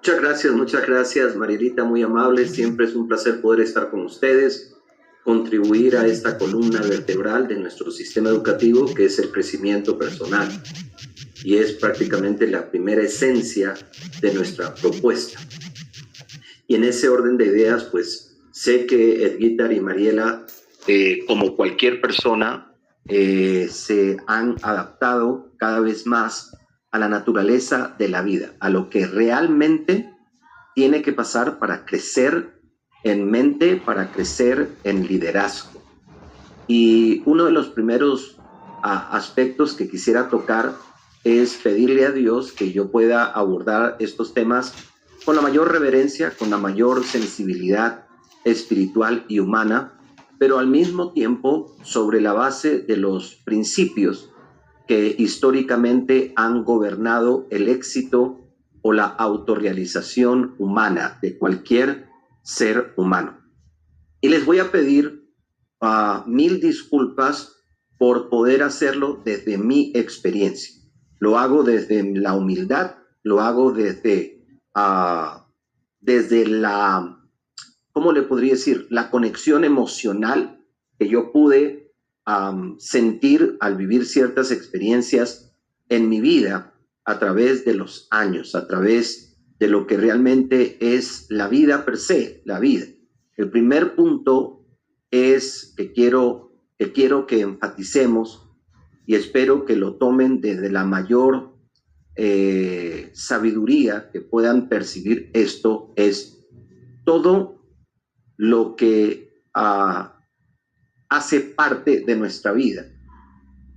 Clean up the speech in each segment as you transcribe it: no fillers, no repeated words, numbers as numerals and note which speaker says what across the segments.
Speaker 1: Muchas gracias, Marielita, muy amable. Siempre es un placer poder estar con ustedes, contribuir a esta columna vertebral de nuestro sistema educativo, que es el crecimiento personal. Y es prácticamente la primera esencia de nuestra propuesta. Y en ese orden de ideas, pues sé que Edguitar y Mariela, como cualquier persona, se han adaptado cada vez más a la naturaleza de la vida, a lo que realmente tiene que pasar para crecer en mente, para crecer en liderazgo. Y uno de los primeros aspectos que quisiera tocar es pedirle a Dios que yo pueda abordar estos temas con la mayor reverencia, con la mayor sensibilidad espiritual y humana, pero al mismo tiempo sobre la base de los principios que históricamente han gobernado el éxito o la autorrealización humana de cualquier ser humano. Y les voy a pedir mil disculpas por poder hacerlo desde mi experiencia. Lo hago desde la humildad, lo hago desde la, ¿cómo le podría decir? La conexión emocional que yo pude sentir al vivir ciertas experiencias en mi vida a través de los años, a través de lo que realmente es la vida per se, la vida. El primer punto es que quiero que enfaticemos y espero que lo tomen desde la mayor sabiduría que puedan percibir esto, es todo lo que hace parte de nuestra vida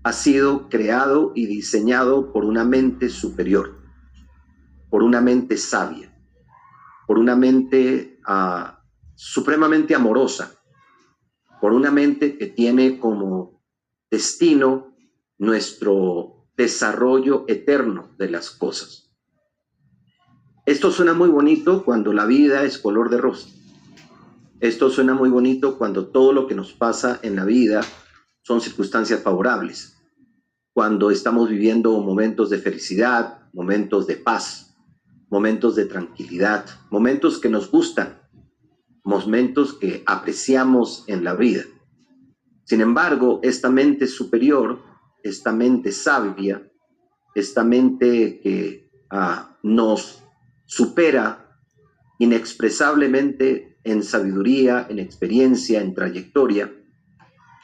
Speaker 1: ha sido creado y diseñado por una mente superior, por una mente sabia, por una mente supremamente amorosa, por una mente que tiene como destino nuestro desarrollo eterno de las cosas. Esto suena muy bonito cuando la vida es color de rosa. Esto suena muy bonito cuando todo lo que nos pasa en la vida son circunstancias favorables, cuando estamos viviendo momentos de felicidad, momentos de paz, momentos de tranquilidad, momentos que nos gustan, momentos que apreciamos en la vida. Sin embargo, esta mente superior, esta mente sabia, esta mente que nos supera inexpresablemente en sabiduría, en experiencia, en trayectoria,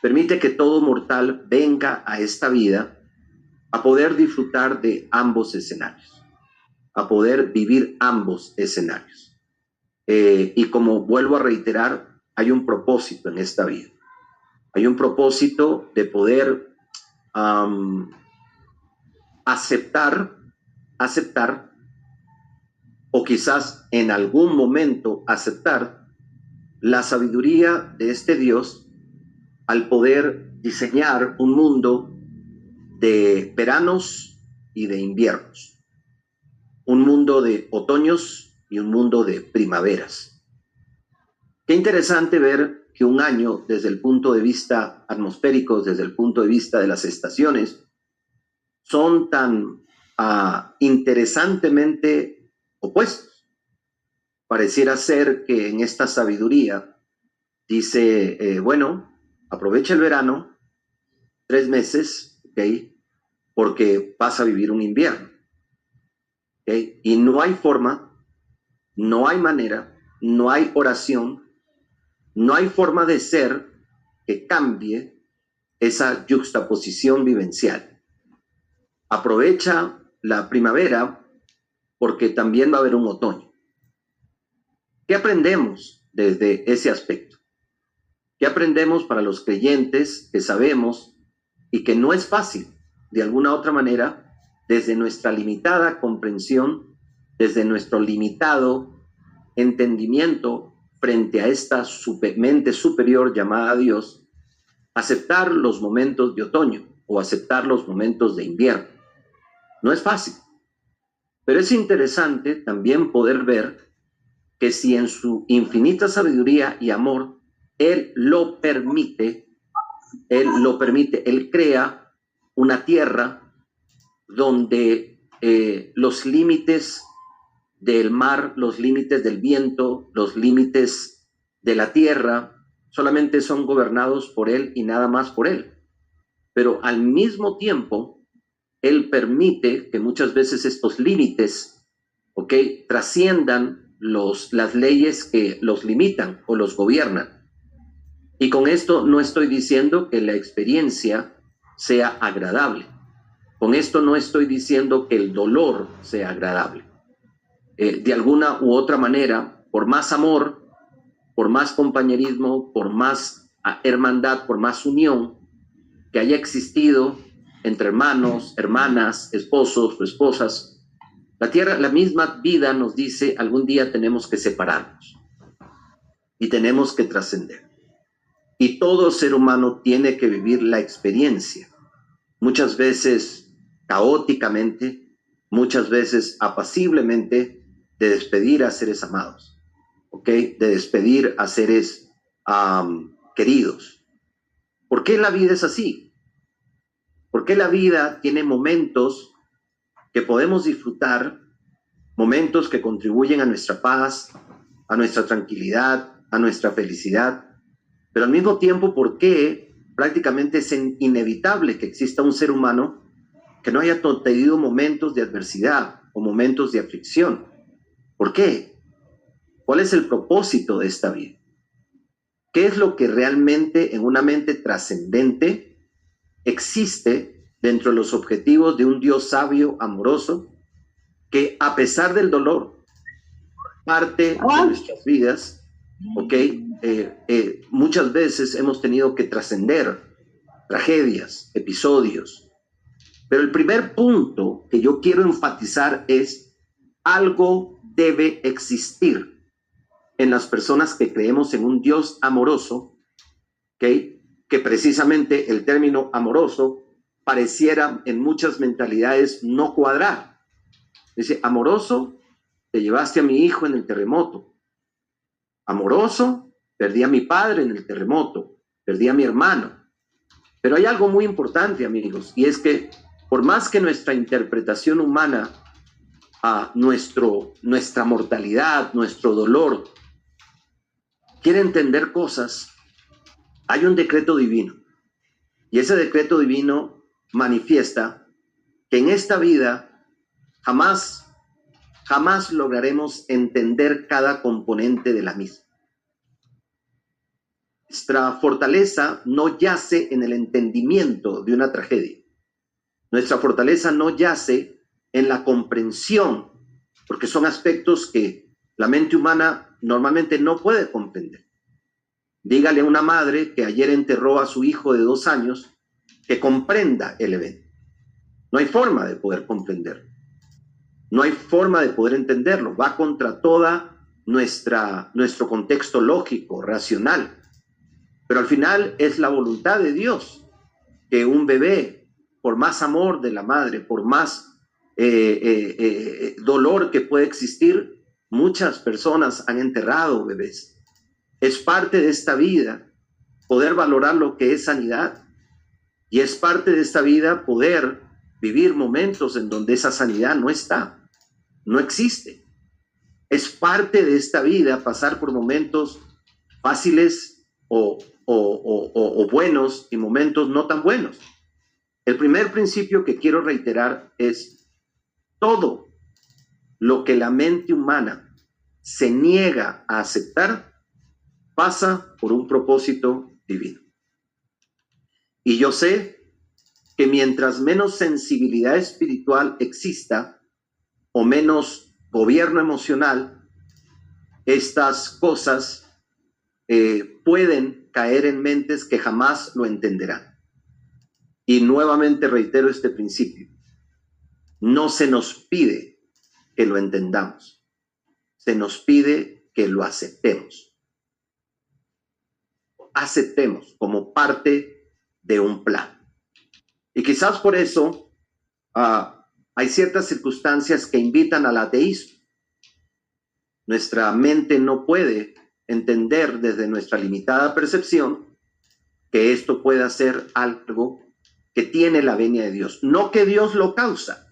Speaker 1: permite que todo mortal venga a esta vida a poder disfrutar de ambos escenarios, a poder vivir ambos escenarios. Y como vuelvo a reiterar, hay un propósito en esta vida. Hay un propósito de poder aceptar, o quizás en algún momento aceptar la sabiduría de este Dios al poder diseñar un mundo de veranos y de inviernos, un mundo de otoños y un mundo de primaveras. Qué interesante ver que un año, desde el punto de vista atmosférico, desde el punto de vista de las estaciones, son tan interesantemente opuestos. Pareciera ser que en esta sabiduría dice, bueno, aprovecha el verano, 3 meses, ¿ok? Porque vas a vivir un invierno. ¿Okay? Y no hay forma, no hay manera, no hay oración, no hay forma de ser que cambie esa yuxtaposición vivencial. Aprovecha la primavera porque también va a haber un otoño. ¿Qué aprendemos desde ese aspecto? ¿Qué aprendemos para los creyentes que sabemos y que no es fácil, de alguna otra manera, desde nuestra limitada comprensión, desde nuestro limitado entendimiento frente a esta mente superior llamada Dios, aceptar los momentos de otoño o aceptar los momentos de invierno? No es fácil, pero es interesante también poder ver que si en su infinita sabiduría y amor Él lo permite, Él crea una tierra donde los límites del mar, los límites del viento, los límites de la tierra, solamente son gobernados por Él y nada más por Él. Pero al mismo tiempo, Él permite que muchas veces estos límites, ¿ok?, trasciendan las leyes que los limitan o los gobiernan. Y con esto no estoy diciendo que la experiencia sea agradable. Con esto no estoy diciendo que el dolor sea agradable. De alguna u otra manera, por más amor, por más compañerismo, por más hermandad, por más unión que haya existido entre hermanos, hermanas, esposos o esposas, la misma vida nos dice algún día tenemos que separarnos y tenemos que trascender. Y todo ser humano tiene que vivir la experiencia, muchas veces caóticamente, muchas veces apaciblemente, de despedir a seres amados, ¿ok? De despedir a seres queridos. ¿Por qué la vida es así? ¿Por qué la vida tiene momentos que podemos disfrutar, momentos que contribuyen a nuestra paz, a nuestra tranquilidad, a nuestra felicidad? Pero al mismo tiempo, ¿por qué prácticamente es inevitable que exista un ser humano que no haya tenido momentos de adversidad o momentos de aflicción? ¿Por qué? ¿Cuál es el propósito de esta vida? ¿Qué es lo que realmente en una mente trascendente existe dentro de los objetivos de un Dios sabio, amoroso, que a pesar del dolor, parte de nuestras vidas, ¿ok? Muchas veces hemos tenido que trascender tragedias, episodios. Pero el primer punto que yo quiero enfatizar es algo debe existir en las personas que creemos en un Dios amoroso, ¿okay?, que precisamente el término amoroso pareciera en muchas mentalidades no cuadrar. Dice, amoroso, te llevaste a mi hijo en el terremoto. Amoroso, perdí a mi padre en el terremoto, perdí a mi hermano. Pero hay algo muy importante, amigos, y es que por más que nuestra interpretación humana a nuestra mortalidad, nuestro dolor, quiere entender cosas, hay un decreto divino. Y ese decreto divino manifiesta que en esta vida jamás lograremos entender cada componente de la misma. Nuestra fortaleza no yace en el entendimiento de una tragedia. Nuestra fortaleza no yace en la comprensión, porque son aspectos que la mente humana normalmente no puede comprender. Dígale a una madre que ayer enterró a su hijo de 2 años que comprenda el evento. No hay forma de poder comprenderlo. No hay forma de poder entenderlo. Va contra toda nuestro contexto lógico, racional. Pero al final es la voluntad de Dios que un bebé, por más amor de la madre, por más dolor que puede existir, muchas personas han enterrado bebés. Es parte de esta vida poder valorar lo que es sanidad, y es parte de esta vida poder vivir momentos en donde esa sanidad no está, no existe. Es parte de esta vida pasar por momentos fáciles o buenos y momentos no tan buenos. El primer principio que quiero reiterar es: todo lo que la mente humana se niega a aceptar pasa por un propósito divino. Y yo sé que mientras menos sensibilidad espiritual exista o menos gobierno emocional, estas cosas pueden caer en mentes que jamás lo entenderán. Y nuevamente reitero este principio: no se nos pide que lo entendamos, se nos pide que lo aceptemos. Aceptemos como parte de un plan. Y quizás por eso hay ciertas circunstancias que invitan al ateísmo. Nuestra mente no puede entender desde nuestra limitada percepción que esto pueda ser algo que tiene la venia de Dios, no que Dios lo causa.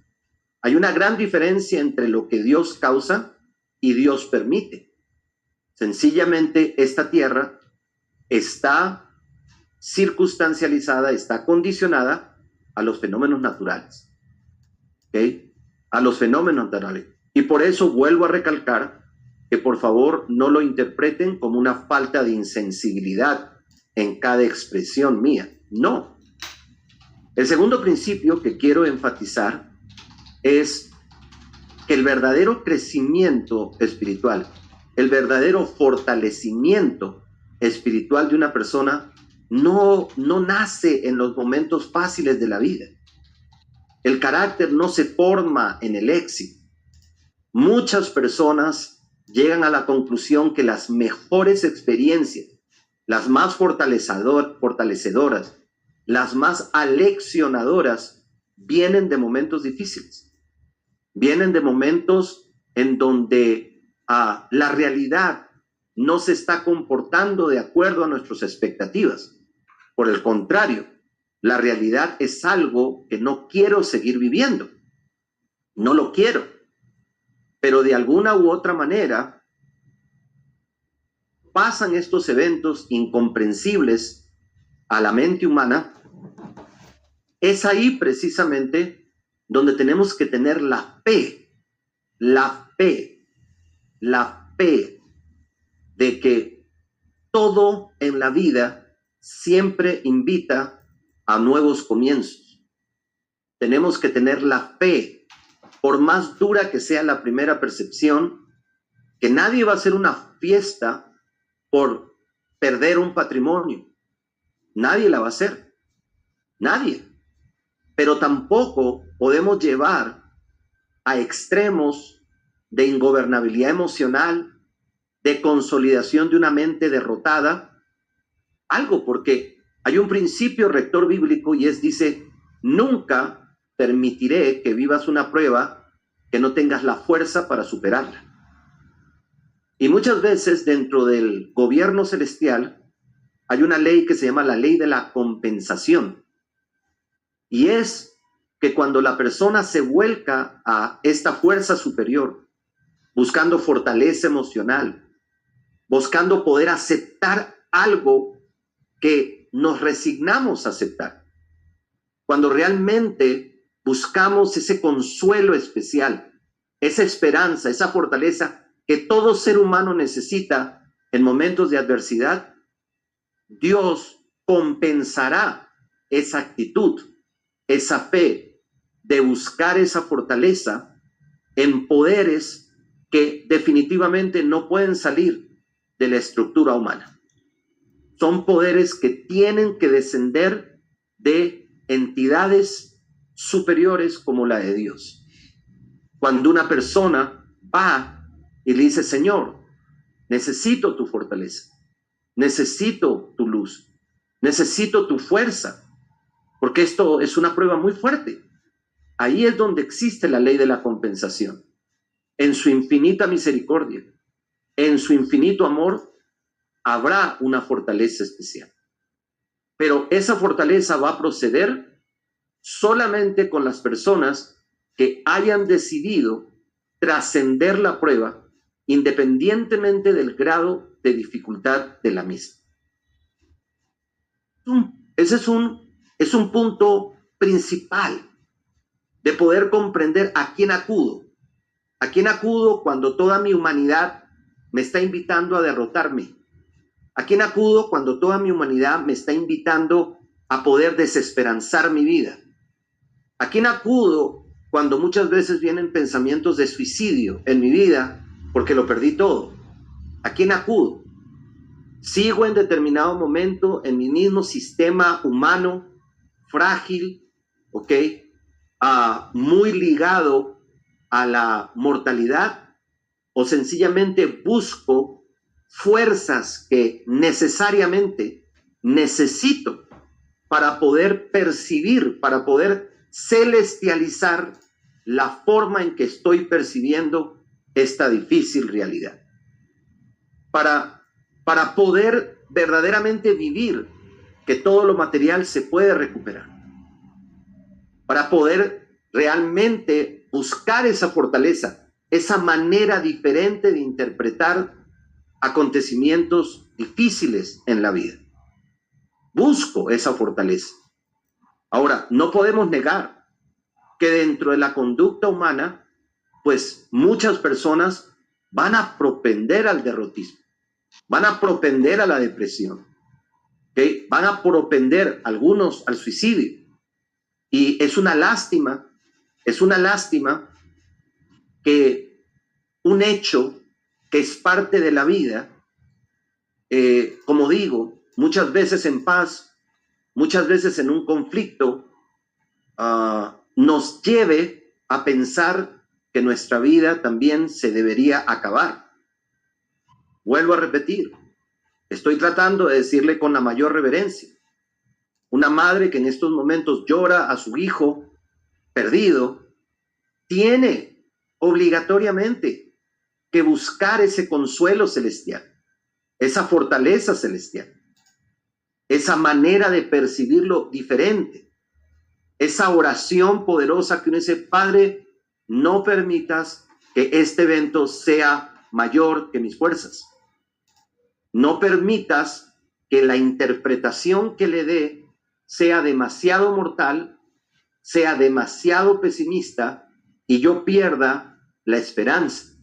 Speaker 1: Hay una gran diferencia entre lo que Dios causa y Dios permite. Sencillamente esta tierra está circunstancializada, está condicionada a los fenómenos naturales. ¿Okay? A los fenómenos naturales. Y por eso vuelvo a recalcar que por favor no lo interpreten como una falta de insensibilidad en cada expresión mía. No. El segundo principio que quiero enfatizar es que el verdadero crecimiento espiritual, el verdadero fortalecimiento espiritual de una persona no nace en los momentos fáciles de la vida. El carácter no se forma en el éxito. Muchas personas llegan a la conclusión que las mejores experiencias, las más fortalecedoras, las más aleccionadoras, vienen de momentos difíciles. Vienen de momentos en donde la realidad no se está comportando de acuerdo a nuestras expectativas. Por el contrario, la realidad es algo que no quiero seguir viviendo. No lo quiero. Pero de alguna u otra manera pasan estos eventos incomprensibles a la mente humana. Es ahí precisamente donde tenemos que tener la fe de que todo en la vida siempre invita a nuevos comienzos. Tenemos que tener la fe, por más dura que sea la primera percepción, que nadie va a hacer una fiesta por perder un patrimonio. Nadie la va a hacer. Nadie. Pero tampoco podemos llevar a extremos de ingobernabilidad emocional, de consolidación de una mente derrotada, algo, porque hay un principio rector bíblico y dice, nunca permitiré que vivas una prueba que no tengas la fuerza para superarla. Y muchas veces dentro del gobierno celestial hay una ley que se llama la ley de la compensación. Y es que cuando la persona se vuelca a esta fuerza superior, buscando fortaleza emocional, buscando poder aceptar algo que nos resignamos a aceptar, cuando realmente buscamos ese consuelo especial, esa esperanza, esa fortaleza que todo ser humano necesita en momentos de adversidad, Dios compensará esa actitud, esa fe de buscar esa fortaleza en poderes que definitivamente no pueden salir de la estructura humana. Son poderes que tienen que descender de entidades superiores como la de Dios. Cuando una persona va y le dice, Señor, necesito tu fortaleza, necesito tu luz, necesito tu fuerza, porque esto es una prueba muy fuerte. Ahí es donde existe la ley de la compensación. En su infinita misericordia, en su infinito amor, habrá una fortaleza especial. Pero esa fortaleza va a proceder solamente con las personas que hayan decidido trascender la prueba independientemente del grado de dificultad de la misma. Ese es un punto principal de poder comprender a quién acudo. ¿A quién acudo cuando toda mi humanidad me está invitando a derrotarme? ¿A quién acudo cuando toda mi humanidad me está invitando a poder desesperanzar mi vida? ¿A quién acudo cuando muchas veces vienen pensamientos de suicidio en mi vida porque lo perdí todo? ¿A quién acudo? Sigo en determinado momento en mi mismo sistema humano, frágil, ¿ok? Muy ligado a la mortalidad, o sencillamente busco fuerzas que necesariamente necesito para poder percibir, para poder celestializar la forma en que estoy percibiendo esta difícil realidad. Para poder verdaderamente vivir que todo lo material se puede recuperar. Para poder realmente buscar esa fortaleza esa manera diferente de interpretar acontecimientos difíciles en la vida. Busco esa fortaleza. Ahora, no podemos negar que dentro de la conducta humana, pues muchas personas van a propender al derrotismo, van a propender a la depresión, ¿okay? Van a propender algunos al suicidio. Y es una lástima que un hecho que es parte de la vida, como digo, muchas veces en paz, muchas veces en un conflicto, nos lleve a pensar que nuestra vida también se debería acabar. Vuelvo a repetir, estoy tratando de decirle con la mayor reverencia. Una madre que en estos momentos llora a su hijo perdido, tiene obligatoriamente que buscar ese consuelo celestial, esa fortaleza celestial, esa manera de percibirlo diferente, esa oración poderosa que uno dice: Padre, no permitas que este evento sea mayor que mis fuerzas. No permitas que la interpretación que le dé sea demasiado mortal, sea demasiado pesimista y yo pierda la esperanza.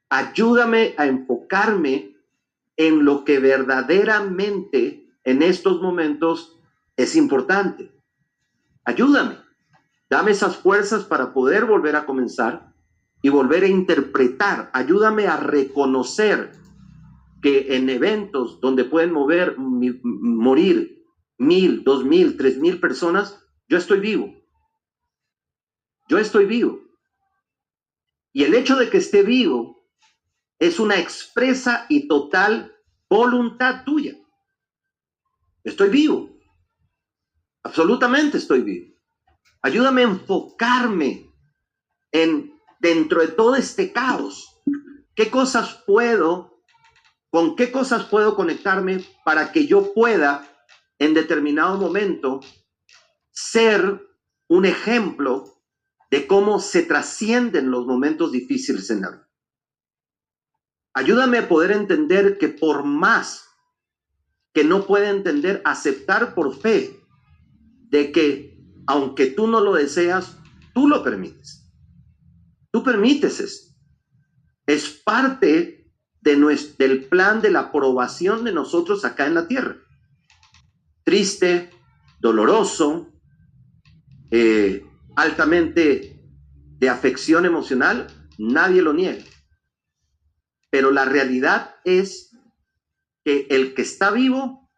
Speaker 1: Ayúdame a enfocarme en lo que verdaderamente en estos momentos es importante. Ayúdame, dame esas fuerzas para poder volver a comenzar y volver a interpretar. Ayúdame a reconocer que en eventos donde pueden morir 1,000, 2,000, 3,000 personas, yo estoy vivo. Yo estoy vivo. Y el hecho de que esté vivo es una expresa y total voluntad tuya. Estoy vivo. Absolutamente estoy vivo. Ayúdame a enfocarme dentro de todo este caos. ¿Con qué cosas puedo conectarme para que yo pueda en determinado momento ser un ejemplo de cómo se trascienden los momentos difíciles en la vida? Ayúdame a poder entender que por más que no pueda entender, aceptar por fe de que aunque tú no lo deseas, tú lo permites. Tú permites esto. Es parte del plan de la aprobación de nosotros acá en la tierra. Triste, doloroso, altamente de afección emocional, nadie lo niega. Pero la realidad es que el que está vivo,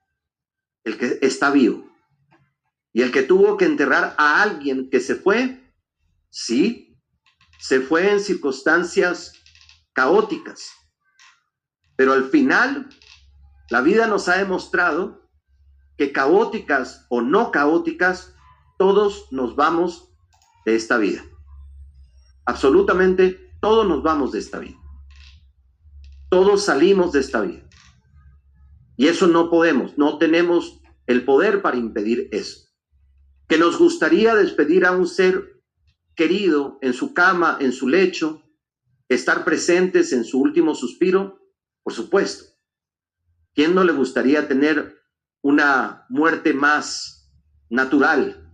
Speaker 1: y el que tuvo que enterrar a alguien que se fue, sí, se fue en circunstancias caóticas. Pero al final, la vida nos ha demostrado que caóticas o no caóticas, todos nos vamos de esta vida. Absolutamente todos nos vamos de esta vida. Todos salimos de esta vida. Y eso no tenemos el poder para impedir eso. Que nos gustaría despedir a un ser querido en su cama, en su lecho, estar presentes en su último suspiro, por supuesto. ¿Quién no le gustaría tener una muerte más natural,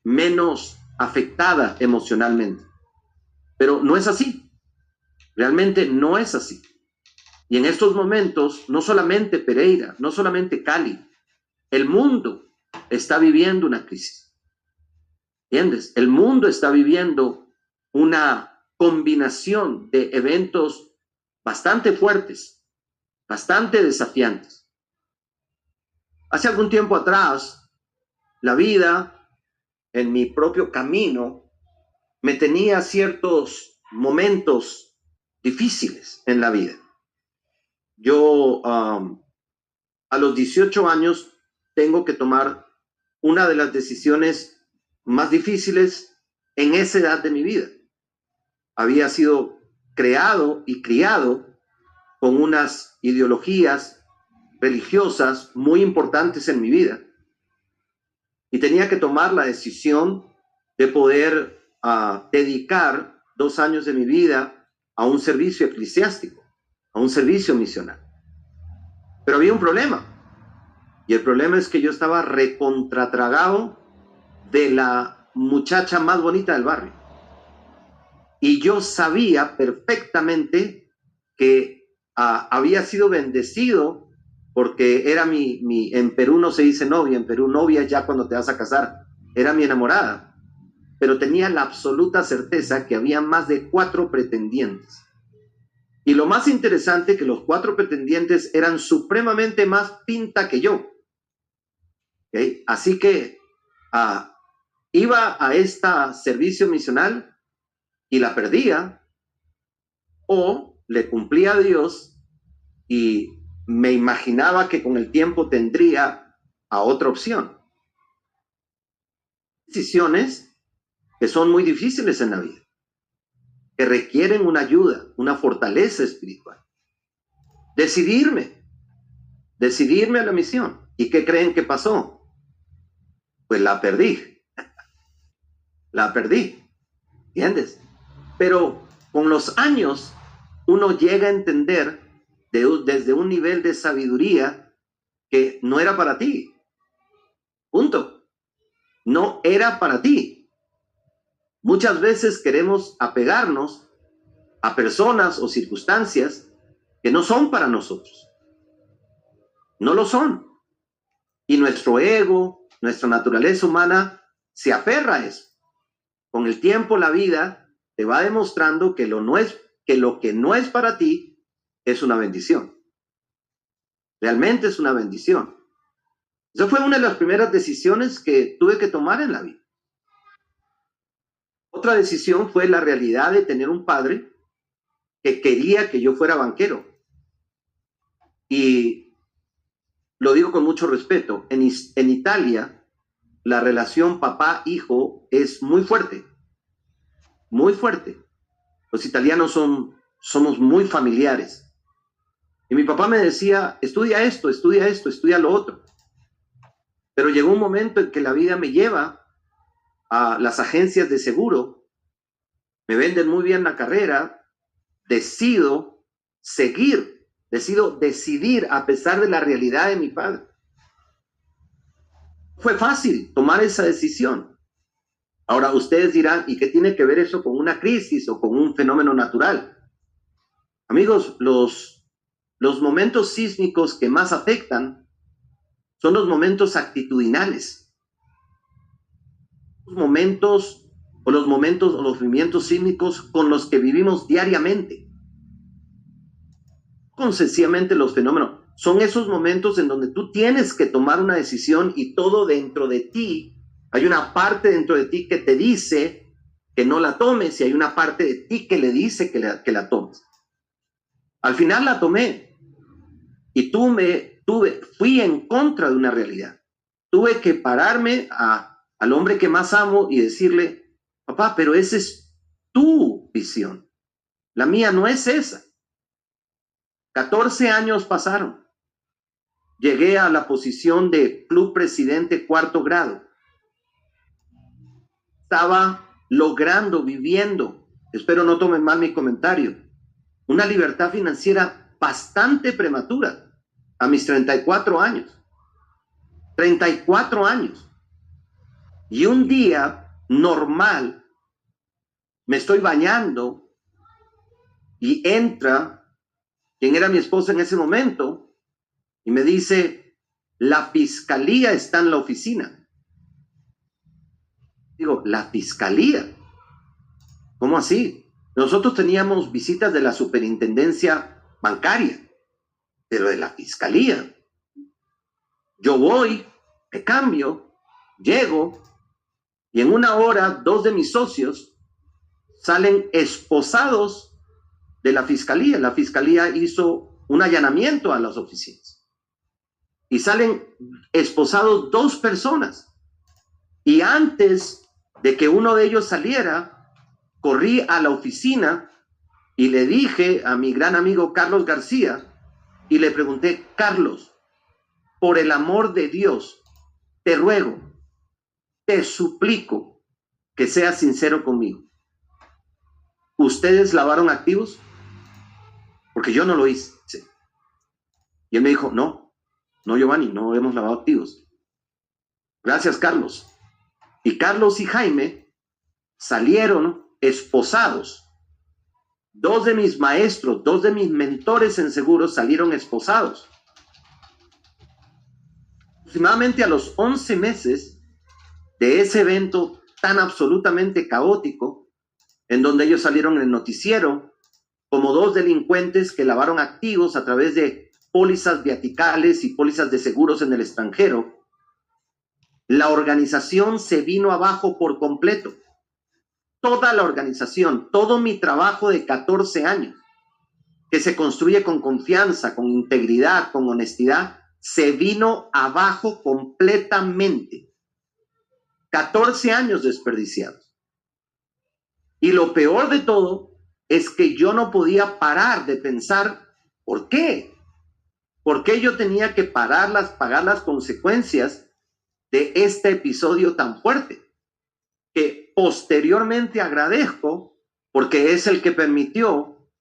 Speaker 1: menos afectada emocionalmente? Pero no es así. Realmente no es así. Y en estos momentos, no solamente Pereira, no solamente Cali, el mundo está viviendo una crisis. ¿Entiendes? El mundo está viviendo una combinación de eventos bastante fuertes, bastante desafiantes. Hace algún tiempo atrás, la vida, en mi propio camino, me tenía ciertos momentos difíciles en la vida. Yo a los 18 años tengo que tomar una de las decisiones más difíciles en esa edad de mi vida. Había sido creado y criado con unas ideologías religiosas muy importantes en mi vida. Y tenía que tomar la decisión de poder dedicar 2 años de mi vida a un servicio eclesiástico, a un servicio misional. Pero había un problema. Y el problema es que yo estaba recontratragado de la muchacha más bonita del barrio. Y yo sabía perfectamente que había sido bendecido porque era en Perú no se dice novia, en Perú novia es ya cuando te vas a casar, era mi enamorada, pero tenía la absoluta certeza que había más de 4 pretendientes. Y lo más interesante que los 4 pretendientes eran supremamente más pinta que yo. ¿Okay? Así que iba a este servicio misional y la perdía, o le cumplía a Dios y me imaginaba que con el tiempo tendría a otra opción. Decisiones que son muy difíciles en la vida, que requieren una ayuda, una fortaleza espiritual. Decidirme a la misión. ¿Y qué creen que pasó? Pues la perdí. La perdí. ¿Entiendes? Pero con los años uno llega a entender desde un nivel de sabiduría que no era para ti. Punto. No era para ti. Muchas veces queremos apegarnos a personas o circunstancias que no son para nosotros. No lo son. Y nuestro ego, nuestra naturaleza humana se aferra a eso. Con el tiempo la vida te va demostrando que lo que no es para ti es una bendición. Realmente es una bendición. Esa fue una de las primeras decisiones que tuve que tomar en la vida. Otra decisión fue la realidad de tener un padre que quería que yo fuera banquero. Y lo digo con mucho respeto. En Italia, la relación papá-hijo es muy fuerte. Muy fuerte. Los italianos somos muy familiares. Y mi papá me decía, estudia esto, estudia lo otro. Pero llegó un momento en que la vida me lleva a las agencias de seguro, me venden muy bien la carrera, decido decidir a pesar de la realidad de mi padre. Fue fácil tomar esa decisión. Ahora ustedes dirán, ¿y qué tiene que ver eso con una crisis o con un fenómeno natural? Amigos, los momentos sísmicos que más afectan son los momentos actitudinales. Los movimientos sísmicos con los que vivimos diariamente. Con sencillamente los fenómenos. Son esos momentos en donde tú tienes que tomar una decisión y todo dentro de ti, hay una parte dentro de ti que te dice que no la tomes y hay una parte de ti que le dice que la tomes. Al final la tomé y fui en contra de una realidad. Tuve que pararme al hombre que más amo y decirle, papá, pero esa es tu visión. La mía no es esa. 14 años pasaron. Llegué a la posición de club presidente 4º grado. Estaba viviendo, espero no tomen mal mi comentario, una libertad financiera bastante prematura a mis 34 años. 34 años. Y un día normal, me estoy bañando y entra quien era mi esposa en ese momento y me dice, la fiscalía está en la oficina. Digo, ¿la fiscalía? ¿Cómo así? Nosotros teníamos visitas de la superintendencia bancaria, pero de la fiscalía. Yo voy, me cambio, llego y en 1 hora 2 de mis socios salen esposados de la fiscalía. La fiscalía hizo un allanamiento a las oficinas y salen esposados 2 personas. Y antes de que uno de ellos saliera, corrí a la oficina y le dije a mi gran amigo Carlos García y le pregunté, Carlos, por el amor de Dios, te ruego, te suplico que seas sincero conmigo. ¿ustedes lavaron activos? Porque yo no lo hice. Y él me dijo, no, Giovanni, no hemos lavado activos. Gracias, Carlos. Y Carlos y Jaime salieron esposados. Dos de mis maestros, dos de mis mentores en seguros salieron esposados. Aproximadamente a los 11 meses de ese evento tan absolutamente caótico, en donde ellos salieron en el noticiero como dos delincuentes que lavaron activos a través de pólizas viaticales y pólizas de seguros en el extranjero, la organización se vino abajo por completo. Toda la organización, todo mi trabajo de 14 años, que se construye con confianza, con integridad, con honestidad, se vino abajo completamente. 14 años desperdiciados. Y lo peor de todo es que yo no podía parar de pensar, ¿por qué? ¿Por qué yo tenía que pagar las consecuencias de este episodio tan fuerte? Que posteriormente agradezco porque es el que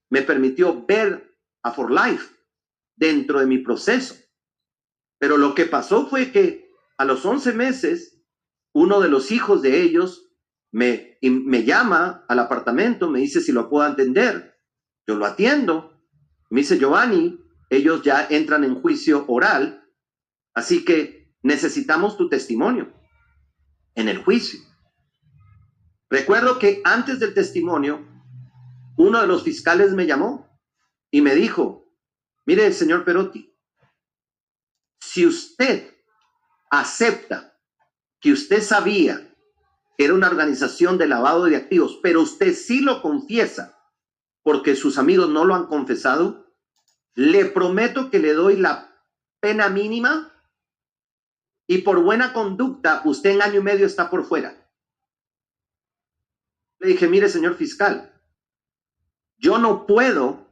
Speaker 1: me permitió ver a For Life dentro de mi proceso. Pero lo que pasó fue que a los 11 meses, uno de los hijos de ellos me llama al apartamento, me dice si lo puedo atender. Yo lo atiendo. Me dice, Giovanni, ellos ya entran en juicio oral, así que necesitamos tu testimonio en el juicio. Recuerdo que antes del testimonio, uno de los fiscales me llamó y me dijo, mire, señor Perotti, si usted acepta que usted sabía que era una organización de lavado de activos, pero usted sí lo confiesa porque sus amigos no lo han confesado, le prometo que le doy la pena mínima y por buena conducta usted en año y medio está por fuera. Le dije, mire, señor fiscal, yo no puedo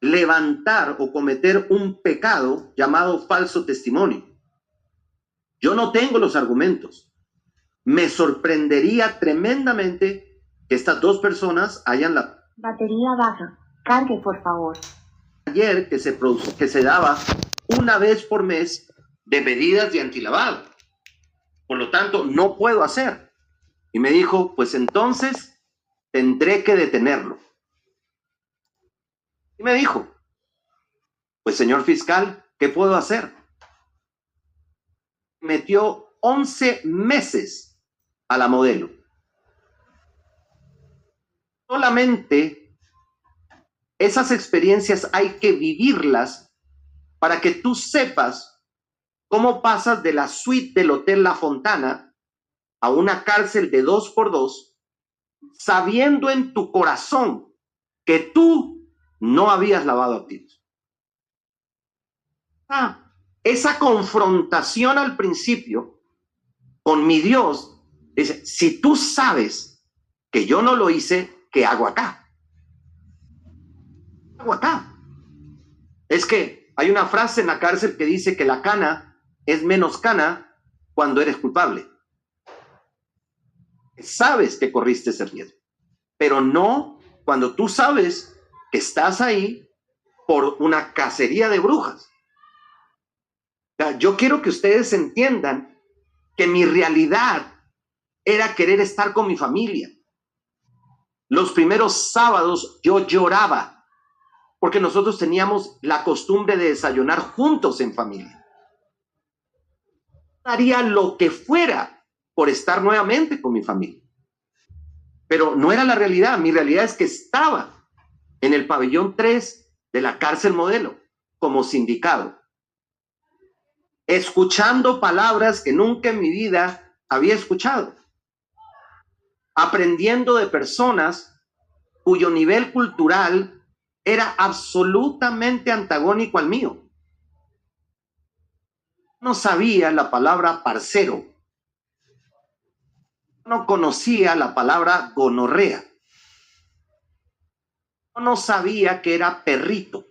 Speaker 1: levantar o cometer un pecado llamado falso testimonio. Yo no tengo los argumentos. Me sorprendería tremendamente que estas dos personas hayan la
Speaker 2: batería baja. Cargue, por favor.
Speaker 1: Ayer que se daba una vez por mes de medidas de antilavado. Por lo tanto, no puedo hacer. Y me dijo, pues entonces tendré que detenerlo. Y me dijo, pues señor fiscal, ¿qué puedo hacer? Metió 11 meses a la modelo. Solamente esas experiencias hay que vivirlas para que tú sepas cómo pasas de la suite del Hotel La Fontana a una cárcel de 2x2, sabiendo en tu corazón que tú no habías lavado activos. Esa confrontación al principio con mi Dios, dice, si tú sabes que yo no lo hice, ¿qué hago acá? ¿Qué hago acá? Es que hay una frase en la cárcel que dice que la cana es menos cana cuando eres culpable. Sabes que corriste ese riesgo, pero no cuando tú sabes que estás ahí por una cacería de brujas. O sea, yo quiero que ustedes entiendan que mi realidad era querer estar con mi familia. Los primeros sábados yo lloraba porque nosotros teníamos la costumbre de desayunar juntos en familia. Haría lo que fuera por estar nuevamente con mi familia. Pero no era la realidad. Mi realidad es que estaba en el pabellón 3 de la cárcel modelo como sindicado, escuchando palabras que nunca en mi vida había escuchado, aprendiendo de personas cuyo nivel cultural era absolutamente antagónico al mío. No sabía la palabra parcero. No conocía la palabra gonorrea. No sabía que era perrito.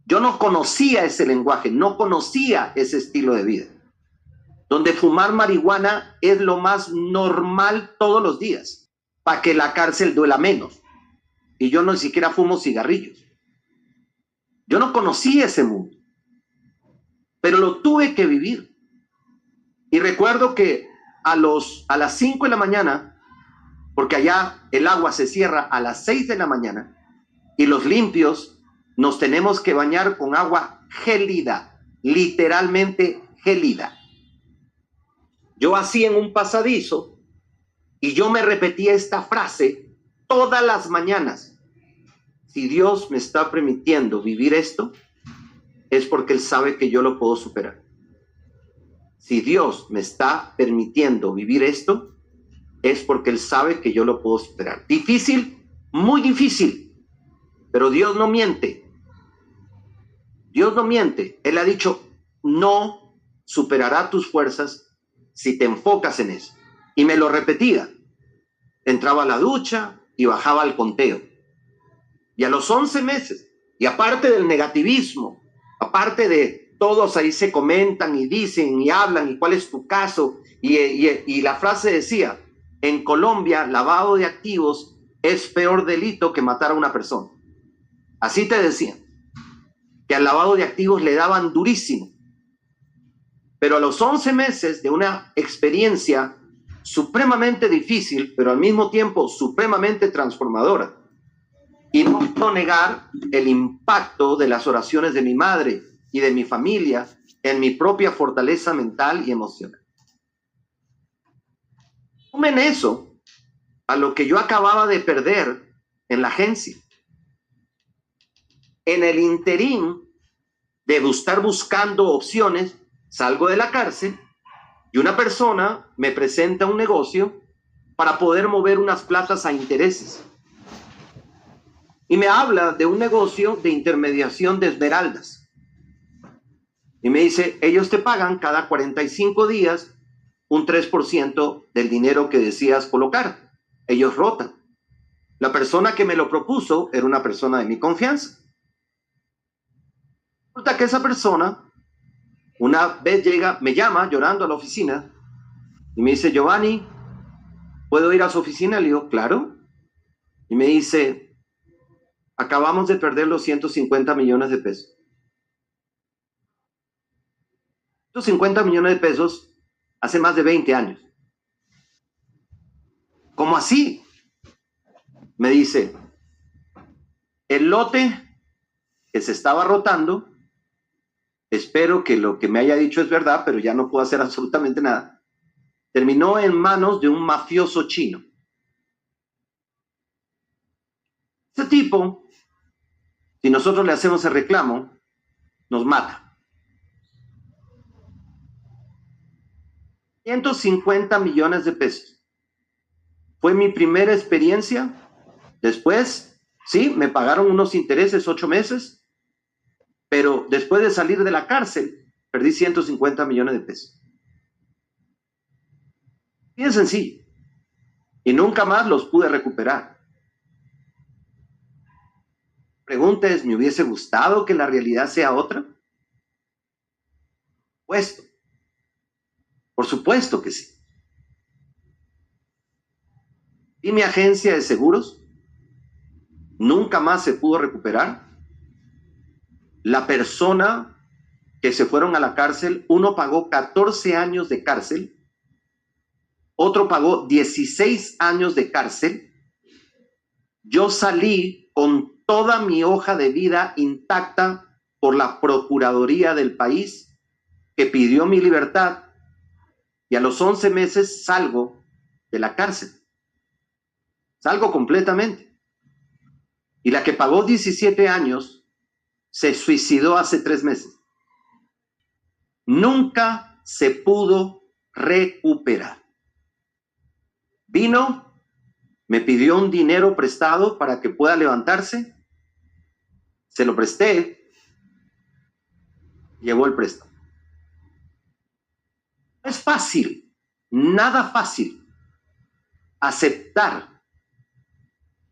Speaker 1: Yo no conocía ese lenguaje, no conocía ese estilo de vida. donde fumar marihuana es lo más normal todos los días, para que la cárcel duela menos. Y yo no ni siquiera fumo cigarrillos. Yo no conocí ese mundo, pero lo tuve que vivir. Y recuerdo que a las 5 de la mañana, porque allá el agua se cierra a las 6 de la mañana, y los limpios nos tenemos que bañar con agua gélida, literalmente gélida. Yo hacía en un pasadizo y yo me repetía esta frase todas las mañanas. Si Dios me está permitiendo vivir esto, es porque Él sabe que yo lo puedo superar. Si Dios me está permitiendo vivir esto, es porque Él sabe que yo lo puedo superar. Difícil, muy difícil, pero Dios no miente. Dios no miente. Él ha dicho, no superará tus fuerzas si te enfocas en eso. Y me lo repetía. Entraba a la ducha y bajaba al conteo. Y a los 11 meses, y aparte del negativismo, aparte de todos ahí se comentan y dicen y hablan y cuál es tu caso, y la frase decía, en Colombia lavado de activos es peor delito que matar a una persona. Así te decían, que al lavado de activos le daban durísimo. Pero a los 11 meses de una experiencia supremamente difícil, pero al mismo tiempo supremamente transformadora, y no puedo negar el impacto de las oraciones de mi madre y de mi familia en mi propia fortaleza mental y emocional. Tomen eso a lo que yo acababa de perder en la agencia. En el interín de estar buscando opciones, salgo de la cárcel y una persona me presenta un negocio para poder mover unas platas a intereses. Y me habla de un negocio de intermediación de esmeraldas. Y me dice, ellos te pagan cada 45 días un 3% del dinero que decías colocar. Ellos rotan. La persona que me lo propuso era una persona de mi confianza. Resulta que esa persona una vez llega, me llama llorando a la oficina y me dice, Giovanni, ¿puedo ir a su oficina? Le digo, claro. Y me dice, acabamos de perder los 150 millones de pesos. 150 millones de pesos hace más de 20 años. ¿Cómo así? Me dice, el lote que se estaba rotando, espero que lo que me haya dicho es verdad, pero ya no puedo hacer absolutamente nada, terminó en manos de un mafioso chino. Ese tipo, si nosotros le hacemos el reclamo, nos mata. 150 millones de pesos. Fue mi primera experiencia. Después, sí, me pagaron unos intereses 8 meses, pero después de salir de la cárcel, perdí 150 millones de pesos. Bien sencillo. Y nunca más los pude recuperar. Pregunta es, ¿me hubiese gustado que la realidad sea otra? Por supuesto que sí. Y mi agencia de seguros nunca más se pudo recuperar. La persona que se fueron a la cárcel, uno pagó 14 años de cárcel, otro pagó 16 años de cárcel. Yo salí con toda mi hoja de vida intacta por la Procuraduría del país que pidió mi libertad y a los 11 meses salgo de la cárcel. Salgo completamente. Y la que pagó 17 años se suicidó hace 3 meses. Nunca se pudo recuperar. Vino, me pidió un dinero prestado para que pueda levantarse. Se lo presté. Llevó el préstamo. Es fácil, nada fácil, aceptar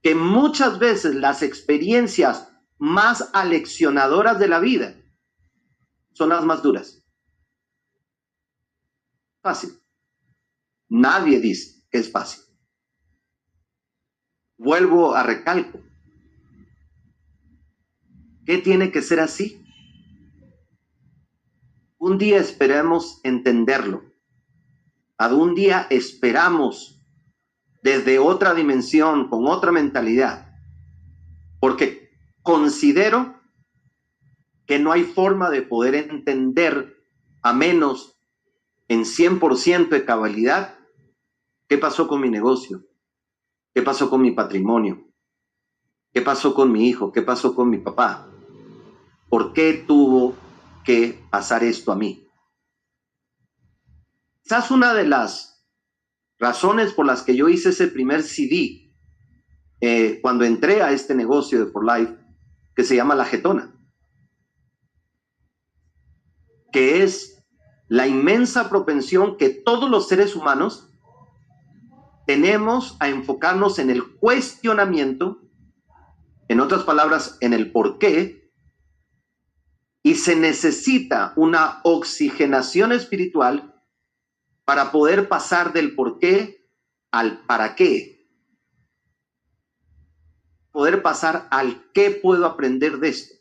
Speaker 1: que muchas veces las experiencias más aleccionadoras de la vida son las más duras. Fácil. Nadie dice que es fácil. Vuelvo a recalco. ¿Qué tiene que ser así? Un día esperemos entenderlo. Algún día esperamos desde otra dimensión, con otra mentalidad. Porque considero que no hay forma de poder entender, a menos en 100% de cabalidad, qué pasó con mi negocio, qué pasó con mi patrimonio, qué pasó con mi hijo, qué pasó con mi papá, por qué tuvo que pasar esto a mí. Quizás una de las razones por las que yo hice ese primer CD, cuando entré a este negocio de For Life, que se llama La Jetona, que es la inmensa propensión que todos los seres humanos tenemos a enfocarnos en el cuestionamiento, en otras palabras, en el por qué, y se necesita una oxigenación espiritual para poder pasar del por qué al para qué. Poder pasar al qué puedo aprender de esto.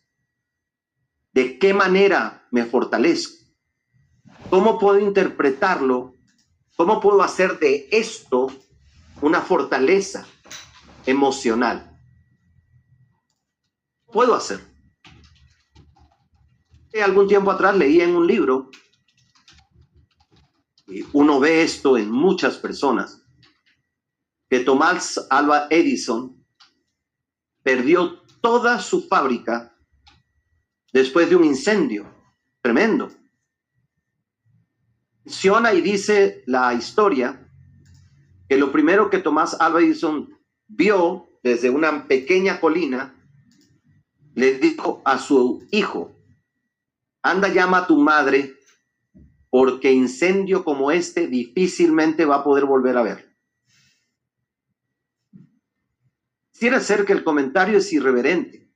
Speaker 1: ¿De qué manera me fortalezco? ¿Cómo puedo interpretarlo? ¿Cómo puedo hacer de esto una fortaleza emocional? Puedo hacer. Algún tiempo atrás leí en un libro, y uno ve esto en muchas personas, que Thomas Alva Edison perdió toda su fábrica después de un incendio tremendo. Menciona y dice la historia que lo primero que Thomas Alva Edison vio desde una pequeña colina, le dijo a su hijo: anda, llama a tu madre, porque incendio como este difícilmente va a poder volver a ver. Quisiera ser que el comentario es irreverente,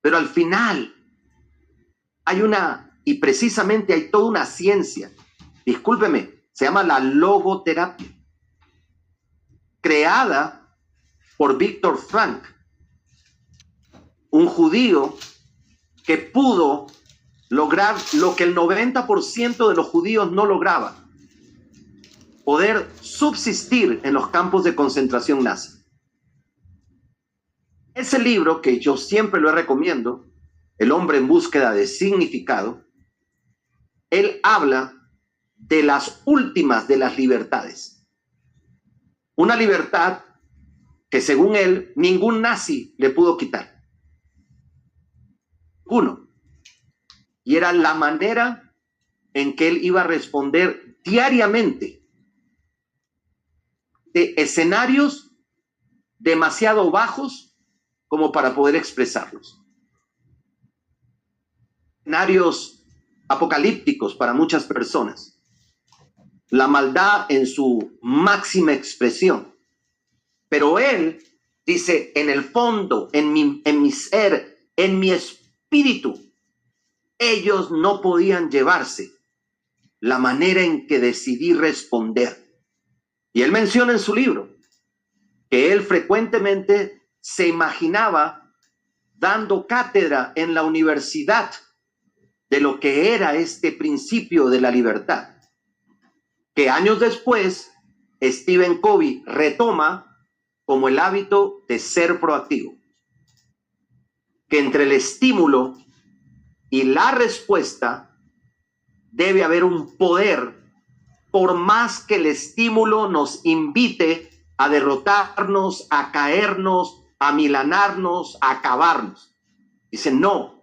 Speaker 1: pero al final hay y precisamente hay toda una ciencia, discúlpeme, se llama la logoterapia, creada por Viktor Frankl, un judío que pudo lograr lo que el 90% de los judíos no lograban: poder subsistir en los campos de concentración nazi. Ese libro, que yo siempre lo recomiendo, El hombre en búsqueda de significado, él habla de las últimas de las libertades. Una libertad que, según él, ningún nazi le pudo quitar. Uno. Y era la manera en que él iba a responder diariamente de escenarios demasiado bajos como para poder expresarlos. Escenarios apocalípticos para muchas personas. La maldad en su máxima expresión. Pero él dice, en el fondo, en mi ser, en mi espíritu, ellos no podían llevarse la manera en que decidí responder. Y él menciona en su libro que él frecuentemente se imaginaba dando cátedra en la universidad de lo que era este principio de la libertad, que años después Stephen Covey retoma como el hábito de ser proactivo, que entre el estímulo y la respuesta debe haber un poder, por más que el estímulo nos invite a derrotarnos, a caernos, a milanarnos, a acabarnos. Dice, no,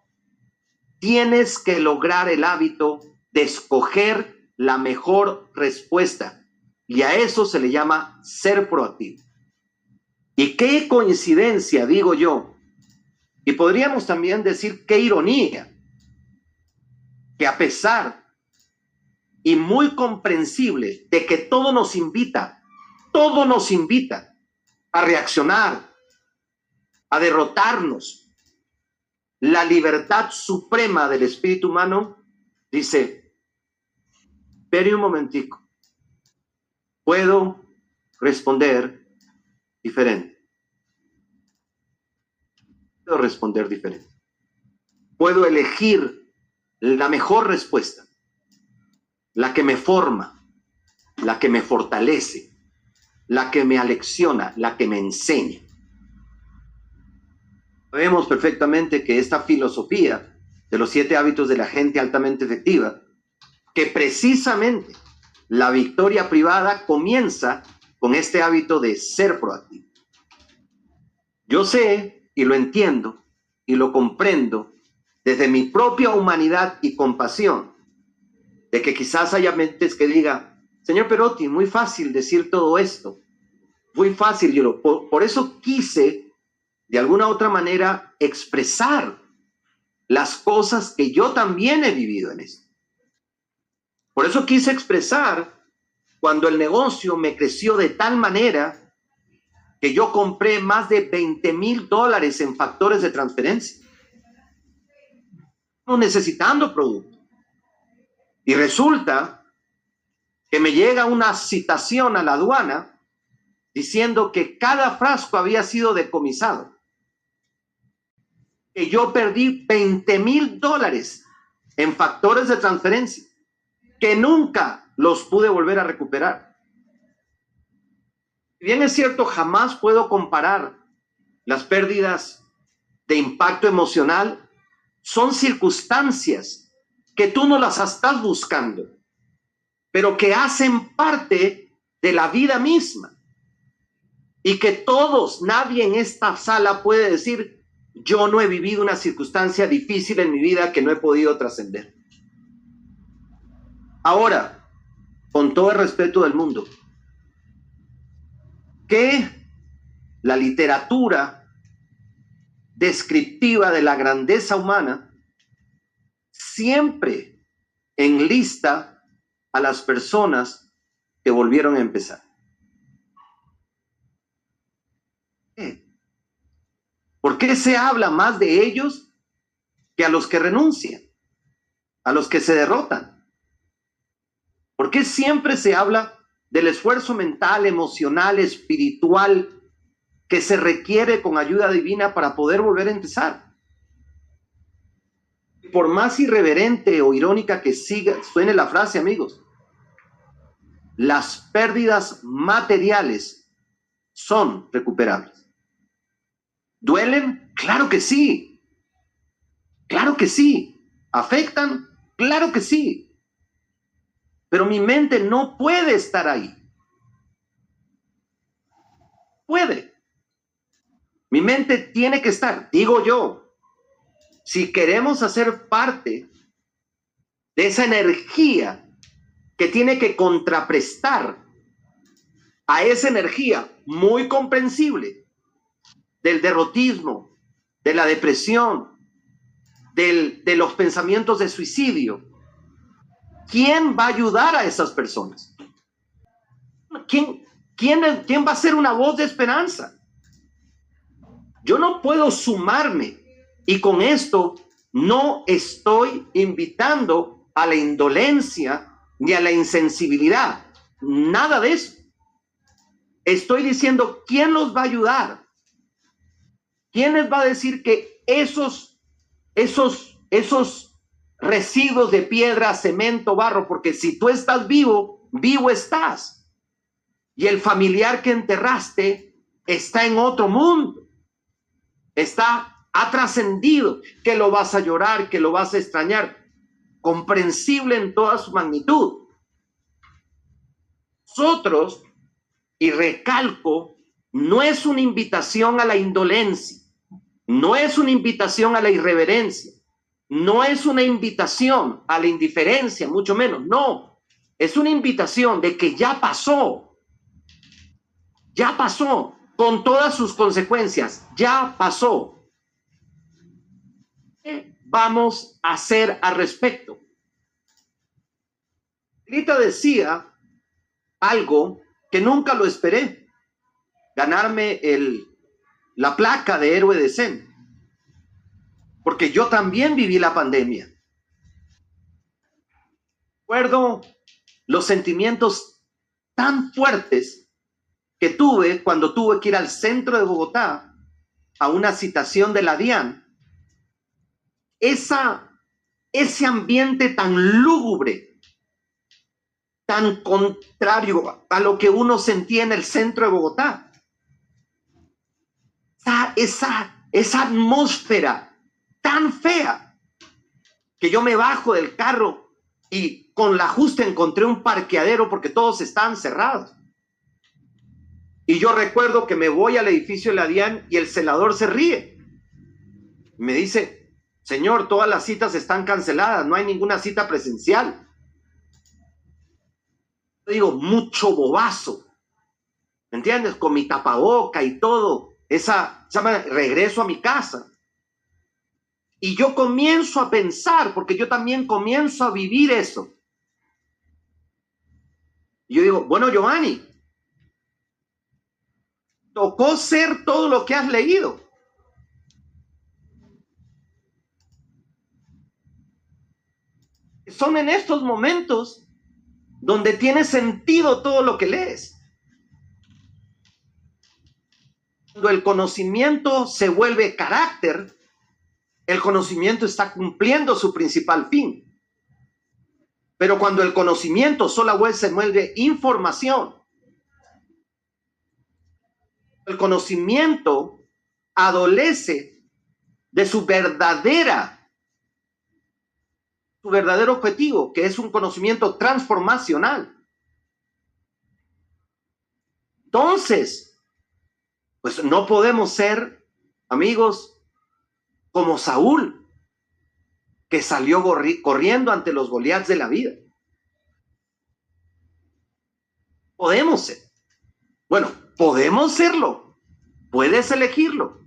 Speaker 1: tienes que lograr el hábito de escoger la mejor respuesta, y a eso se le llama ser proactivo. Y qué coincidencia, digo yo, y podríamos también decir qué ironía, que a pesar y muy comprensible de que todo nos invita a reaccionar, a derrotarnos, la libertad suprema del espíritu humano dice, Espere un momentico. Puedo responder diferente. Puedo responder diferente. Puedo elegir la mejor respuesta, la que me forma, la que me fortalece, la que me alecciona, la que me enseña. Sabemos perfectamente que esta filosofía de los 7 hábitos de la gente altamente efectiva, que precisamente la victoria privada comienza con este hábito de ser proactivo. Yo sé y lo entiendo y lo comprendo desde mi propia humanidad y compasión, de que quizás haya mentes que digan, señor Perotti, muy fácil decir todo esto, muy fácil, por eso quise de alguna u otra manera expresar las cosas que yo también he vivido en esto. Por eso quise expresar cuando el negocio me creció de tal manera que yo compré más de $20,000 en factores de transferencia, no necesitando producto. Y resulta que me llega una citación a la aduana diciendo que cada frasco había sido decomisado, que yo perdí $20,000 en factores de transferencia, que nunca los pude volver a recuperar. Si bien es cierto, jamás puedo comparar las pérdidas de impacto emocional, son circunstancias que tú no las estás buscando, pero que hacen parte de la vida misma. Y que todos, nadie en esta sala puede decir, yo no he vivido una circunstancia difícil en mi vida que no he podido trascender. Ahora, con todo el respeto del mundo, que la literatura descriptiva de la grandeza humana siempre enlista a las personas que volvieron a empezar. ¿Por qué se habla más de ellos que a los que renuncian, a los que se derrotan? ¿Por qué siempre se habla del esfuerzo mental, emocional, espiritual que se requiere con ayuda divina para poder volver a empezar? Por más irreverente o irónica que suene la frase, amigos, las pérdidas materiales son recuperables. ¿Duelen? Claro que sí. Claro que sí. ¿Afectan? Claro que sí. Pero mi mente no puede estar ahí. Puede. Mi mente tiene que estar, digo yo, si queremos hacer parte de esa energía que tiene que contraprestar a esa energía muy comprensible del derrotismo, de la depresión, de los pensamientos de suicidio. ¿Quién va a ayudar a esas personas? ¿Quién va a ser una voz de esperanza? Yo no puedo sumarme, y con esto no estoy invitando a la indolencia ni a la insensibilidad, nada de eso. Estoy diciendo, ¿quién los va a ayudar? ¿Quién les va a decir que esos residuos de piedra, cemento, barro, porque si tú estás vivo, vivo estás, y el familiar que enterraste está en otro mundo, ha trascendido, que lo vas a llorar, que lo vas a extrañar, comprensible en toda su magnitud. Nosotros, y recalco, no es una invitación a la indolencia, no es una invitación a la irreverencia, no es una invitación a la indiferencia, mucho menos, no, es una invitación de que ya pasó, con todas sus consecuencias, ya pasó. ¿Qué vamos a hacer al respecto? Rita decía algo que nunca lo esperé, ganarme la placa de héroe de Zen, porque yo también viví la pandemia. Recuerdo los sentimientos tan fuertes que tuve cuando tuve que ir al centro de Bogotá a una citación de la DIAN. Ese ambiente tan lúgubre, tan contrario a lo que uno sentía en el centro de Bogotá. Esa atmósfera tan fea que yo me bajo del carro y con la justa encontré un parqueadero porque todos estaban cerrados. Y yo recuerdo que me voy al edificio de la DIAN y el celador se ríe. Me dice, señor, todas las citas están canceladas, no hay ninguna cita presencial. Yo digo, mucho bobazo, ¿me entiendes? Con mi tapaboca y todo, regreso a mi casa. Y yo comienzo a pensar, porque yo también comienzo a vivir eso. Y yo digo, bueno, Giovanni, tocó ser todo lo que has leído. Son en estos momentos donde tiene sentido todo lo que lees. Cuando el conocimiento se vuelve carácter, el conocimiento está cumpliendo su principal fin. Pero cuando el conocimiento solamente se vuelve información, el conocimiento adolece de su verdadero objetivo, que es un conocimiento transformacional. Entonces, pues no podemos ser, amigos, como Saúl, que salió corriendo ante los Goliaths de la vida. Podemos ser. Bueno, podemos serlo. Puedes elegirlo.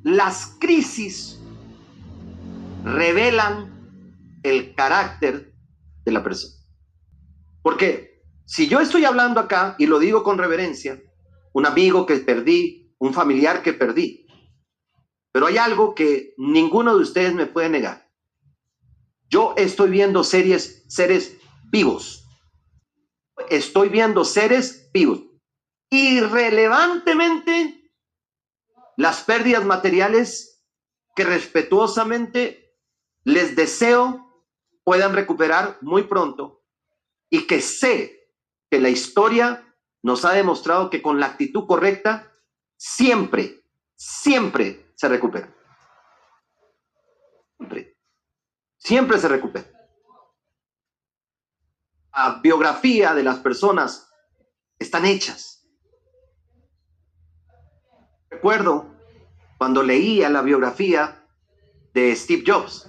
Speaker 1: Las crisis revelan el carácter de la persona. Porque si yo estoy hablando acá, y lo digo con reverencia, un amigo que perdí, un familiar que perdí, pero hay algo que ninguno de ustedes me puede negar. Yo estoy viendo seres vivos. Estoy viendo seres vivos. Irrelevantemente, las pérdidas materiales que respetuosamente les deseo puedan recuperar muy pronto, y que sé que la historia nos ha demostrado que con la actitud correcta siempre se recupera. Siempre se recupera. La biografía de las personas están hechas. Recuerdo cuando leía la biografía de Steve Jobs.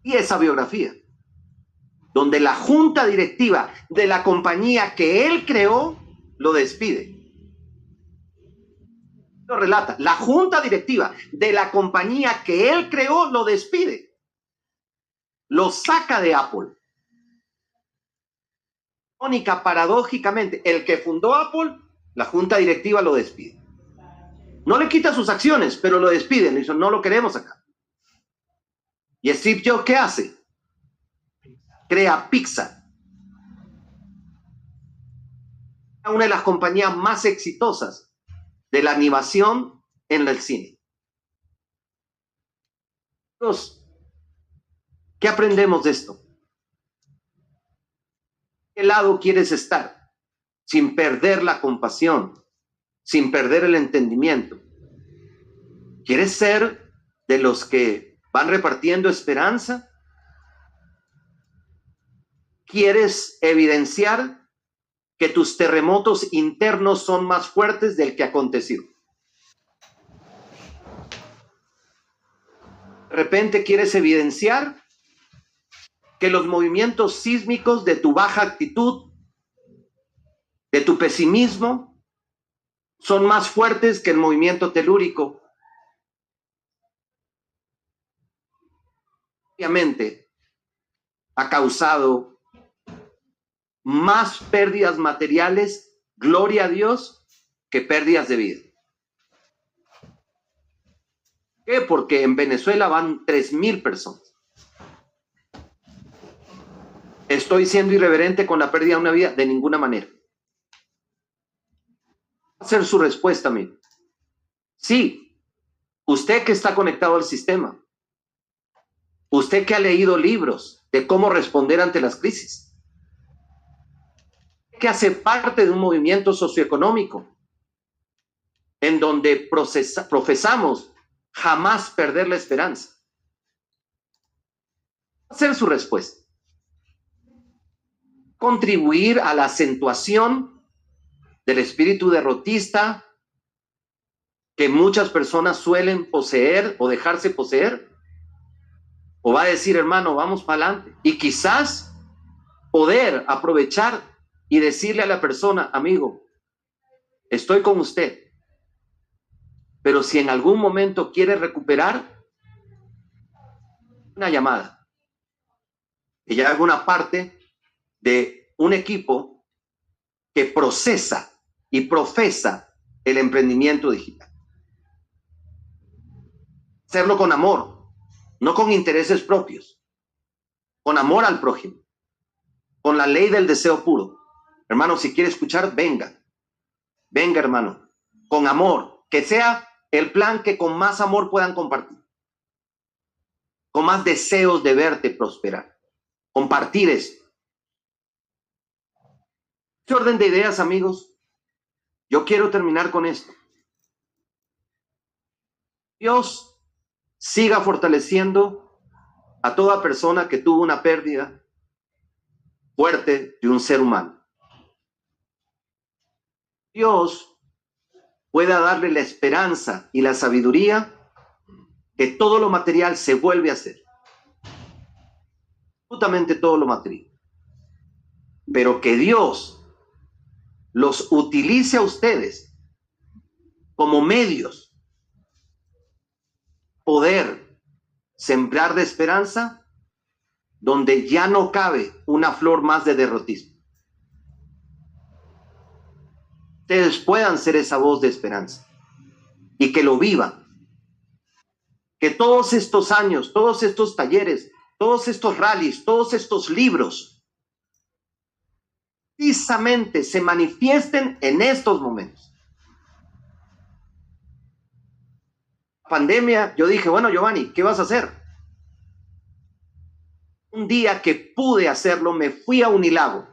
Speaker 1: Y esa biografía, donde la junta directiva de la compañía que él creó lo despide. Lo relata, la junta directiva de la compañía que él creó lo despide. Lo saca de Apple. Paradójicamente, el que fundó Apple, la junta directiva lo despide. No le quita sus acciones, pero lo despiden. Le dicen, no lo queremos acá. ¿Y Steve Jobs qué hace? Crea Pixar. Una de las compañías más exitosas de la animación en el cine. Entonces, ¿qué aprendemos de esto? ¿Qué lado quieres estar? Sin perder la compasión, sin perder el entendimiento. ¿Quieres ser de los que van repartiendo esperanza? ¿Quieres evidenciar que tus terremotos internos son más fuertes del que aconteció? De repente quieres evidenciar que los movimientos sísmicos de tu baja actitud, de tu pesimismo, son más fuertes que el movimiento telúrico. Obviamente, ha causado más pérdidas materiales, gloria a Dios, que pérdidas de vida. ¿Qué? Porque en Venezuela van 3.000 personas. ¿Estoy siendo irreverente con la pérdida de una vida? De ninguna manera. Va a ser su respuesta, amigo. Sí, usted que está conectado al sistema, usted que ha leído libros de cómo responder ante las crisis, que hace parte de un movimiento socioeconómico en donde profesamos jamás perder la esperanza. Va a ser su respuesta. Contribuir a la acentuación del espíritu derrotista que muchas personas suelen poseer o dejarse poseer, o va a decir, hermano, vamos para adelante, y quizás poder aprovechar y decirle a la persona, amigo, estoy con usted, pero si en algún momento quiere recuperar, una llamada. Ella es una parte de un equipo que procesa y profesa el emprendimiento digital. Hacerlo con amor, no con intereses propios, con amor al prójimo, con la ley del deseo puro. Hermano, si quiere escuchar, venga, hermano, con amor, que sea el plan que con más amor puedan compartir, con más deseos de verte prosperar, compartir esto. Este orden de ideas, amigos, yo quiero terminar con esto. Dios siga fortaleciendo a toda persona que tuvo una pérdida fuerte de un ser humano. Dios pueda darle la esperanza y la sabiduría que todo lo material se vuelve a hacer. Absolutamente todo lo material. Pero que Dios los utilice a ustedes como medios poder sembrar de esperanza donde ya no cabe una flor más de derrotismo. Ustedes puedan ser esa voz de esperanza y que lo vivan. Que todos estos años, todos estos talleres, todos estos rallies, todos estos libros, precisamente se manifiesten en estos momentos. Pandemia, yo dije, bueno, Giovanni, ¿qué vas a hacer? Un día que pude hacerlo, me fui a Unilago.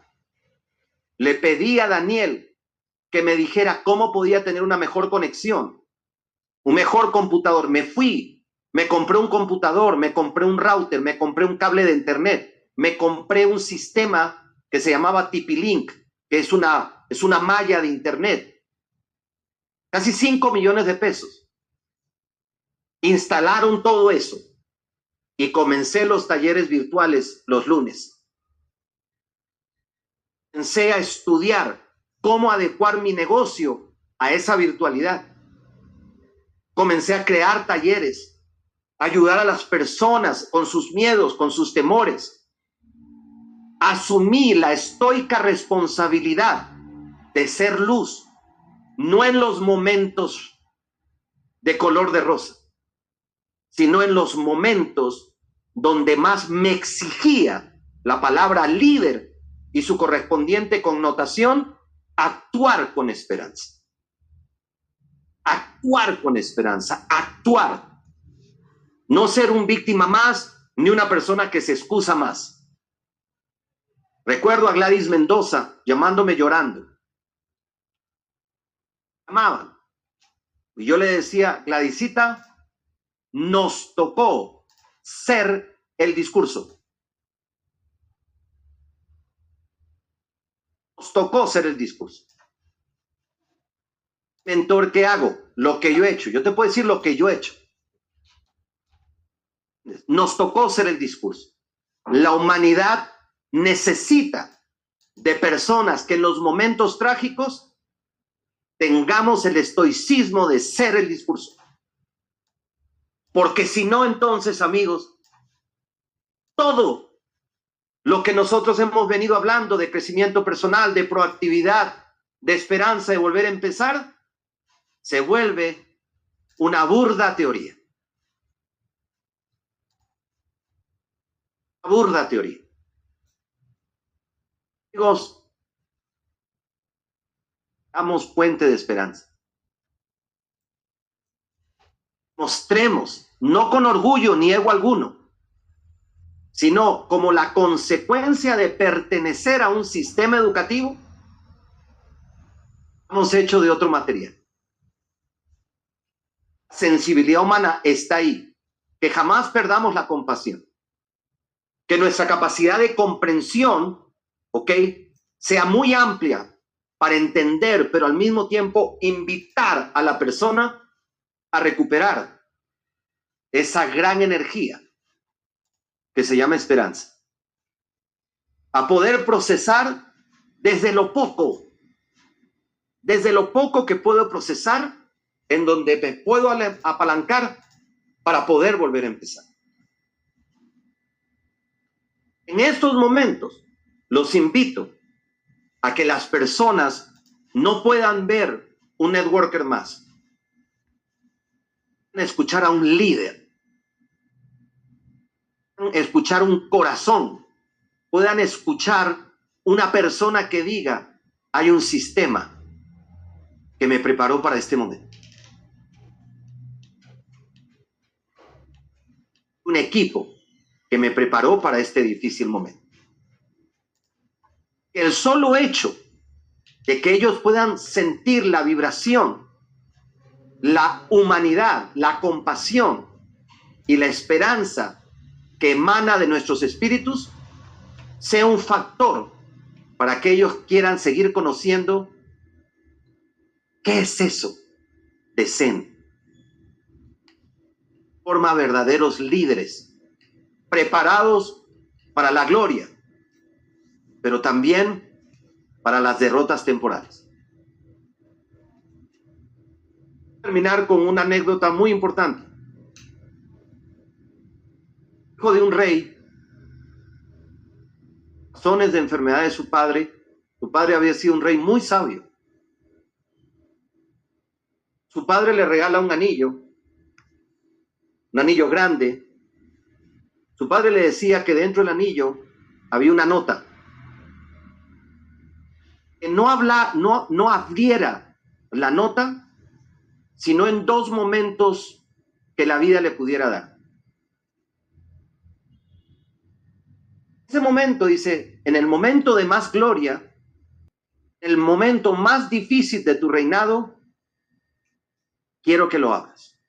Speaker 1: Le pedí a Daniel que me dijera cómo podía tener una mejor conexión, un mejor computador. Me fui, me compré un computador, me compré un router, me compré un cable de internet, me compré un sistema que se llamaba TP-Link, que es una malla de internet. Casi 5 millones de pesos. Instalaron todo eso y comencé los talleres virtuales los lunes. Comencé a estudiar cómo adecuar mi negocio a esa virtualidad. Comencé a crear talleres, a ayudar a las personas con sus miedos, con sus temores. Asumí la estoica responsabilidad de ser luz, no en los momentos de color de rosa, sino en los momentos donde más me exigía la palabra líder y su correspondiente connotación, actuar con esperanza. Actuar con esperanza, actuar. No ser un víctima más, ni una persona que se excusa más. Recuerdo a Gladys Mendoza llamándome llorando. Llamaban. Y yo le decía, Gladysita, nos tocó ser el discurso. Nos tocó ser el discurso. Mentor, ¿qué hago? Lo que yo he hecho. Yo te puedo decir lo que yo he hecho. Nos tocó ser el discurso. La humanidad necesita de personas que en los momentos trágicos tengamos el estoicismo de ser el discurso. Porque si no, entonces, amigos, todo lo que nosotros hemos venido hablando de crecimiento personal, de proactividad, de esperanza, de volver a empezar, se vuelve una burda teoría. Burda teoría. Amigos, damos puente de esperanza. Mostremos, no con orgullo ni ego alguno, sino como la consecuencia de pertenecer a un sistema educativo, hemos hecho de otro material. La sensibilidad humana está ahí, que jamás perdamos la compasión, que nuestra capacidad de comprensión, ¿ok?, sea muy amplia para entender, pero al mismo tiempo invitar a la persona a recuperar esa gran energía que se llama esperanza, a poder procesar desde lo poco que puedo procesar, en donde me puedo apalancar para poder volver a empezar. En estos momentos los invito a que las personas no puedan ver un networker más, escuchar a un líder, escuchar un corazón, puedan escuchar una persona que diga: hay un sistema que me preparó para este momento, un equipo que me preparó para este difícil momento. El solo hecho de que ellos puedan sentir la vibración, la humanidad, la compasión y la esperanza que emana de nuestros espíritus, sea un factor para que ellos quieran seguir conociendo qué es eso de Zen. Forma verdaderos líderes, preparados para la gloria, pero también para las derrotas temporales. Voy a terminar con una anécdota muy importante. Hijo de un rey, razones de enfermedad de su padre había sido un rey muy sabio. Su padre le regala un anillo grande. Su padre le decía que dentro del anillo había una nota, que no abriera la nota sino en 2 momentos que la vida le pudiera dar. Ese momento, dice, en el momento de más gloria, el momento más difícil de tu reinado, quiero que lo hagas.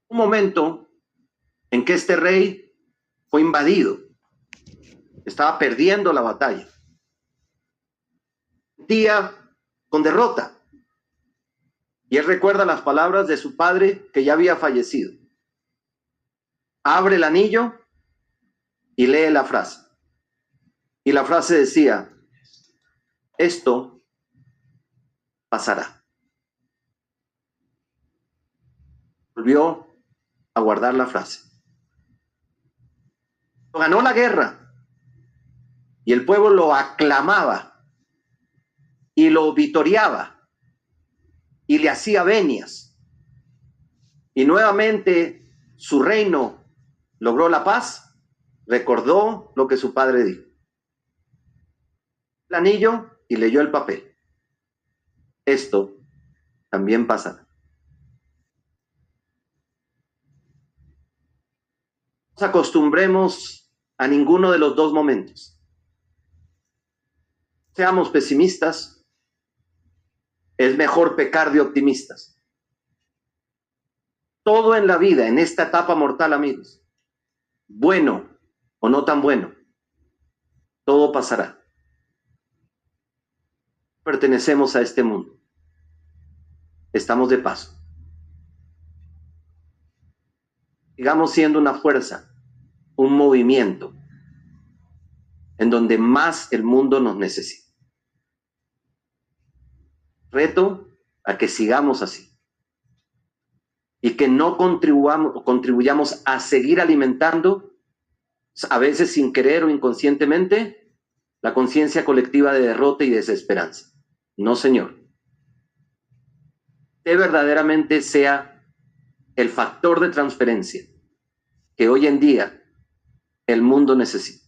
Speaker 1: Un momento en que este rey fue invadido, estaba perdiendo la batalla, día con derrota, y él recuerda las palabras de su padre que ya había fallecido. Abre el anillo y lee la frase, y la frase decía: esto pasará. Volvió a guardar la frase. Ganó la guerra y el pueblo lo aclamaba y lo vitoreaba y le hacía venias, y nuevamente su reino logró la paz. Recordó lo que su padre dijo, el anillo, y leyó el papel: esto también pasará. No nos acostumbremos a ninguno de los 2 momentos. Seamos pesimistas, es mejor pecar de optimistas. Todo en la vida, en esta etapa mortal, amigos, bueno o no tan bueno, todo pasará. Pertenecemos a este mundo. Estamos de paso. Sigamos siendo una fuerza, un movimiento, en donde más el mundo nos necesita. Reto a que sigamos así y que no contribuyamos a seguir alimentando, a veces sin querer o inconscientemente, la conciencia colectiva de derrota y desesperanza. No, señor. Que verdaderamente sea el factor de transferencia que hoy en día El mundo necesita